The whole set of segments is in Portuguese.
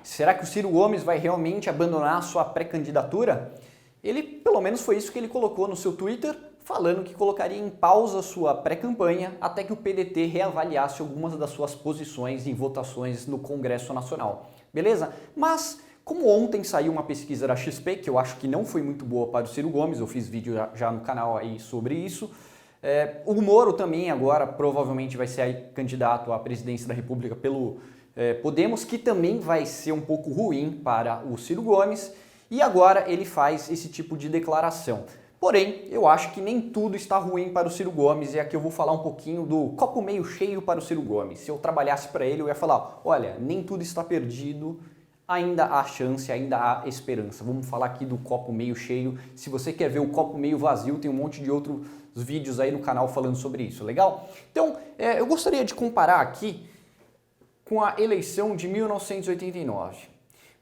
Será que o Ciro Gomes vai realmente abandonar a sua pré-candidatura? Ele, pelo menos foi isso que ele colocou no seu Twitter, falando que colocaria em pausa sua pré-campanha até que o PDT reavaliasse algumas das suas posições em votações no Congresso Nacional. Beleza? Mas, como ontem saiu uma pesquisa da XP, que eu acho que não foi muito boa para o Ciro Gomes, eu fiz vídeo já no canal aí sobre isso, o Moro também agora provavelmente vai ser aí candidato à presidência da República pelo Podemos, que também vai ser um pouco ruim para o Ciro Gomes, e agora ele faz esse tipo de declaração. Porém, eu acho que nem tudo está ruim para o Ciro Gomes, e aqui eu vou falar um pouquinho do copo meio cheio para o Ciro Gomes. Se eu trabalhasse para ele, eu ia falar, olha, nem tudo está perdido, ainda há chance, ainda há esperança. Vamos falar aqui do copo meio cheio. Se você quer ver o copo meio vazio, tem um monte de outros vídeos aí no canal falando sobre isso, legal? Então, eu gostaria de comparar aqui com a eleição de 1989.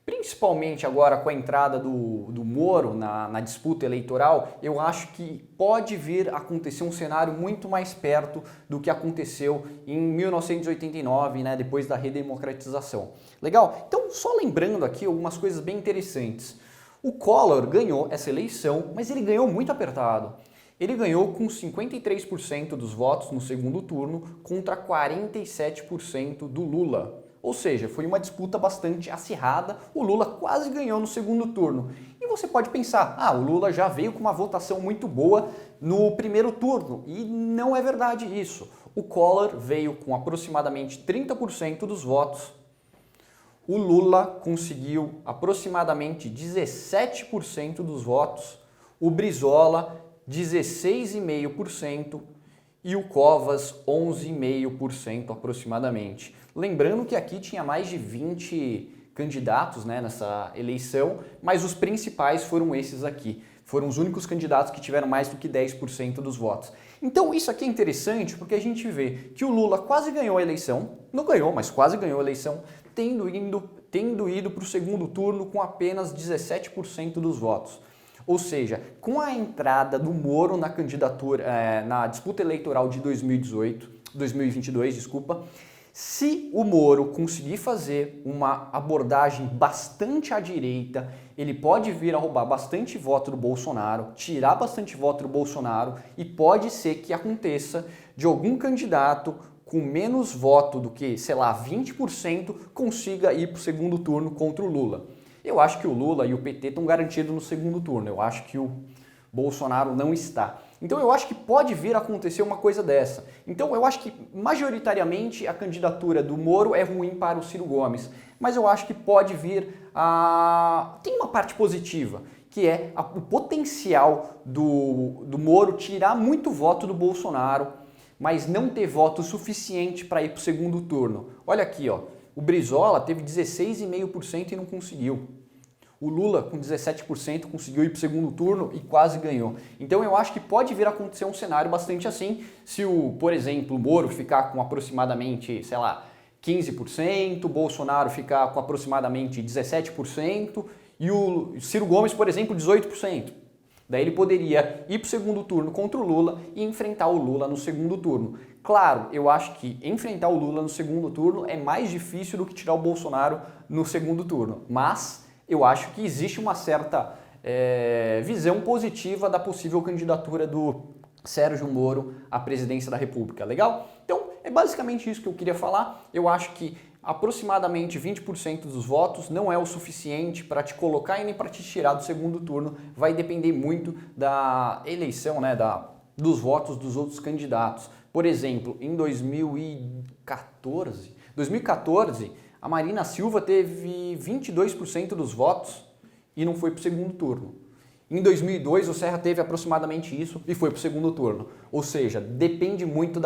Principalmente agora com a entrada do Moro na disputa eleitoral, eu acho que pode vir a acontecer um cenário muito mais perto do que aconteceu em 1989, né, depois da redemocratização. Legal? Então, só lembrando aqui algumas coisas bem interessantes. O Collor ganhou essa eleição, mas ele ganhou muito apertado. Ele ganhou com 53% dos votos no segundo turno contra 47% do Lula. Ou seja, foi uma disputa bastante acirrada, o Lula quase ganhou no segundo turno. E você pode pensar, o Lula já veio com uma votação muito boa no primeiro turno. E não é verdade isso. O Collor veio com aproximadamente 30% dos votos. O Lula conseguiu aproximadamente 17% dos votos. O Brizola, 16,5%. E o Covas, 11,5% aproximadamente. Lembrando que aqui tinha mais de 20 candidatos, né, nessa eleição, mas os principais foram esses aqui. Foram os únicos candidatos que tiveram mais do que 10% dos votos. Então isso aqui é interessante porque a gente vê que o Lula quase ganhou a eleição, não ganhou, mas quase ganhou a eleição, tendo ido para o segundo turno com apenas 17% dos votos. Ou seja, com a entrada do Moro na candidatura, na disputa eleitoral de 2022, se o Moro conseguir fazer uma abordagem bastante à direita, ele pode vir a roubar bastante voto do Bolsonaro, tirar bastante voto do Bolsonaro, e pode ser que aconteça de algum candidato com menos voto do que, sei lá, 20% consiga ir para o segundo turno contra o Lula. Eu acho que o Lula e o PT estão garantidos no segundo turno. Eu acho que o Bolsonaro não está. Então eu acho que pode vir a acontecer uma coisa dessa. Então eu acho que majoritariamente a candidatura do Moro é ruim para o Ciro Gomes. Mas eu acho que pode vir a... Tem uma parte positiva, que é o potencial do Moro tirar muito voto do Bolsonaro, mas não ter voto suficiente para ir para o segundo turno. Olha aqui, ó. O Brizola teve 16,5% e não conseguiu. O Lula, com 17%, conseguiu ir para o segundo turno e quase ganhou. Então eu acho que pode vir a acontecer um cenário bastante assim, se por exemplo, o Moro ficar com aproximadamente, sei lá, 15%, o Bolsonaro ficar com aproximadamente 17% e o Ciro Gomes, por exemplo, 18%. Daí ele poderia ir para o segundo turno contra o Lula e enfrentar o Lula no segundo turno. Claro, eu acho que enfrentar o Lula no segundo turno é mais difícil do que tirar o Bolsonaro no segundo turno. Mas eu acho que existe uma certa visão positiva da possível candidatura do Sérgio Moro à presidência da República. Legal? Então é basicamente isso que eu queria falar. Eu acho que aproximadamente 20% dos votos não é o suficiente para te colocar e nem para te tirar do segundo turno. Vai depender muito da eleição, né, dos votos dos outros candidatos. Por exemplo, em 2014, a Marina Silva teve 22% dos votos e não foi para o segundo turno. Em 2002, o Serra teve aproximadamente isso e foi para o segundo turno. Ou seja, depende muito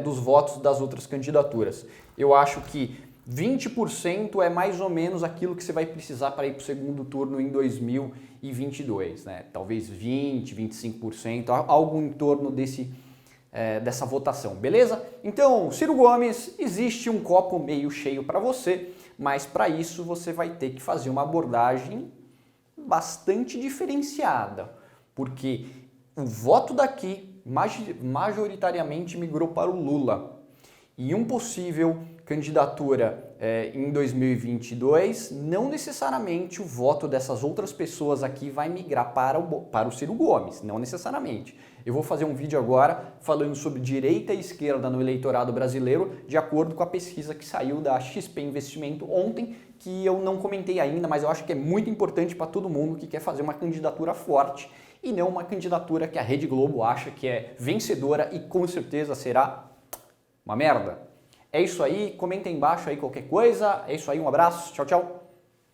dos votos das outras candidaturas. Eu acho que 20% é mais ou menos aquilo que você vai precisar para ir para o segundo turno em 2022, né? Talvez 20%, 25%, algo em torno dessa votação, beleza? Então, Ciro Gomes, existe um copo meio cheio para você, mas para isso você vai ter que fazer uma abordagem bastante diferenciada, porque o voto daqui majoritariamente migrou para o Lula. E um possível candidatura em 2022, não necessariamente o voto dessas outras pessoas aqui vai migrar para o Ciro Gomes, não necessariamente. Eu vou fazer um vídeo agora falando sobre direita e esquerda no eleitorado brasileiro, de acordo com a pesquisa que saiu da XP Investimento ontem, que eu não comentei ainda, mas eu acho que é muito importante para todo mundo que quer fazer uma candidatura forte e não uma candidatura que a Rede Globo acha que é vencedora e com certeza será uma merda. É isso aí, comenta aí embaixo aí qualquer coisa. É isso aí, um abraço, tchau, tchau.